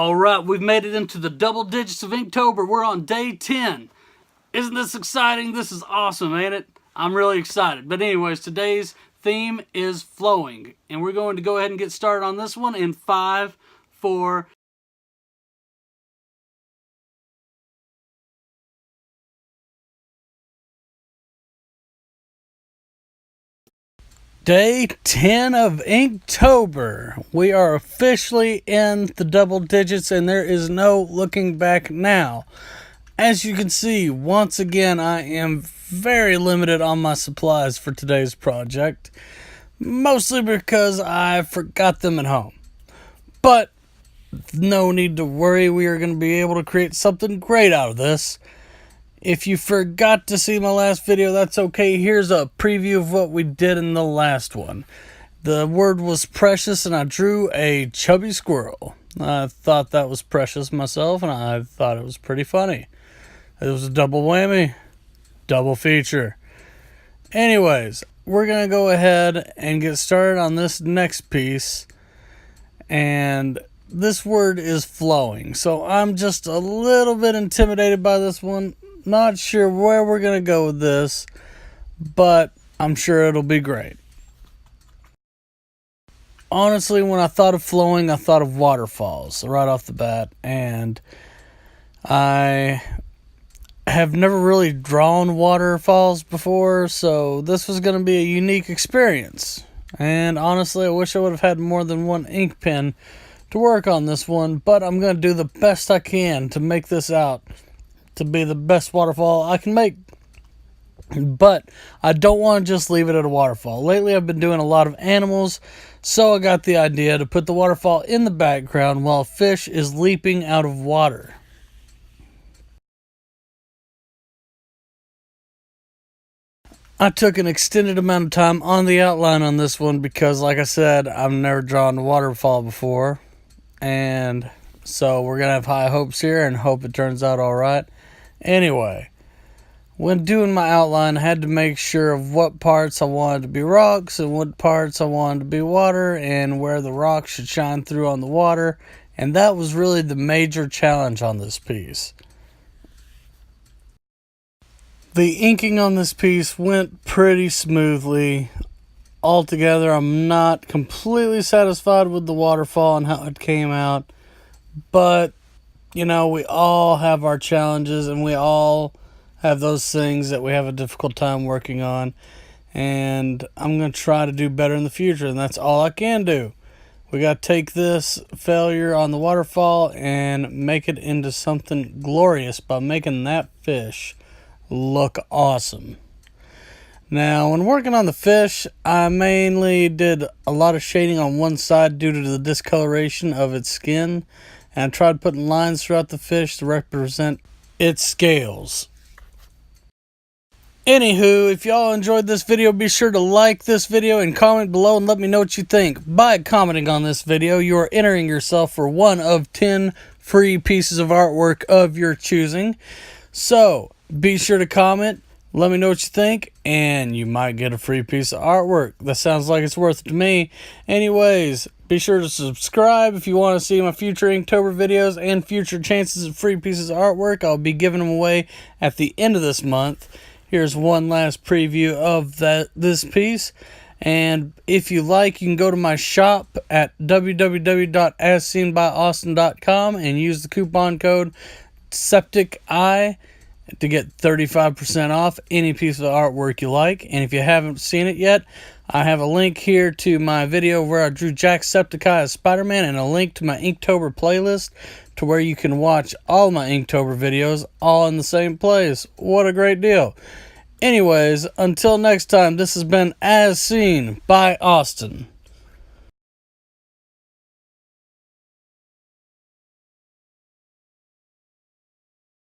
All right, we've made it into the double digits of Inktober. We're on day 10. Isn't this exciting? This is awesome, ain't it? I'm really excited. But anyways, today's theme is flowing. And we're going to go ahead and get started on this one in 5, 4, Day 10 of Inktober. We are officially in the double digits and there is no looking back now. As you can see, once again, I am very limited on my supplies for today's project. Mostly because I forgot them at home. But no need to worry, we are going to be able to create something great out of this. If you forgot to see my last video, that's okay. Here's a preview of what we did in the last one. The word was precious and I drew a chubby squirrel. I thought that was precious myself and I thought it was pretty funny. It was a double whammy, double feature. Anyways, we're going to go ahead and get started on this next piece. And this word is flowing. So I'm just a little bit intimidated by this one. Not sure where we're going to go with this, but I'm sure it'll be great. Honestly, when I thought of flowing, I thought of waterfalls right off the bat, and I have never really drawn waterfalls before, so this was going to be a unique experience. And honestly, I wish I would have had more than one ink pen to work on this one, but I'm going to do the best I can to make this out to be the best waterfall I can make. But I don't want to just leave it at a waterfall. Lately I've been doing a lot of animals, so I got the idea to put the waterfall in the background while a fish is leaping out of water. I took an extended amount of time on the outline on this one because, like I said, I've never drawn a waterfall before. And so we're going to have high hopes here and hope it turns out alright. Anyway, when doing my outline, I had to make sure of what parts I wanted to be rocks and what parts I wanted to be water and where the rocks should shine through on the water. And that was really the major challenge on this piece. The inking on this piece went pretty smoothly. Altogether, I'm not completely satisfied with the waterfall and how it came out. But, you know, we all have our challenges and we all have those things that we have a difficult time working on. And I'm going to try to do better in the future, and that's all I can do. We got to take this failure on the waterfall and make it into something glorious by making that fish look awesome. Now, when working on the fish, I mainly did a lot of shading on one side due to the discoloration of its skin. And I tried putting lines throughout the fish to represent its scales. Anywho, if y'all enjoyed this video, be sure to like this video and comment below and let me know what you think. By commenting on this video, you are entering yourself for one of 10 free pieces of artwork of your choosing. So, be sure to comment, let me know what you think, and you might get a free piece of artwork. That sounds like it's worth it to me. Anyways, be sure to subscribe if you want to see my future Inktober videos and future chances of free pieces of artwork. I'll be giving them away at the end of this month. Here's one last preview of this piece. And if you like, you can go to my shop at www.asseenbyaustin.com and use the coupon code SEPTICEYE to get 35% off any piece of artwork you like. And if you haven't seen it yet, I have a link here to my video where I drew Jacksepticeye as Spider-Man and a link to my Inktober playlist to where you can watch all my Inktober videos all in the same place. What a great deal. Anyways, until next time, this has been As Seen by Austin.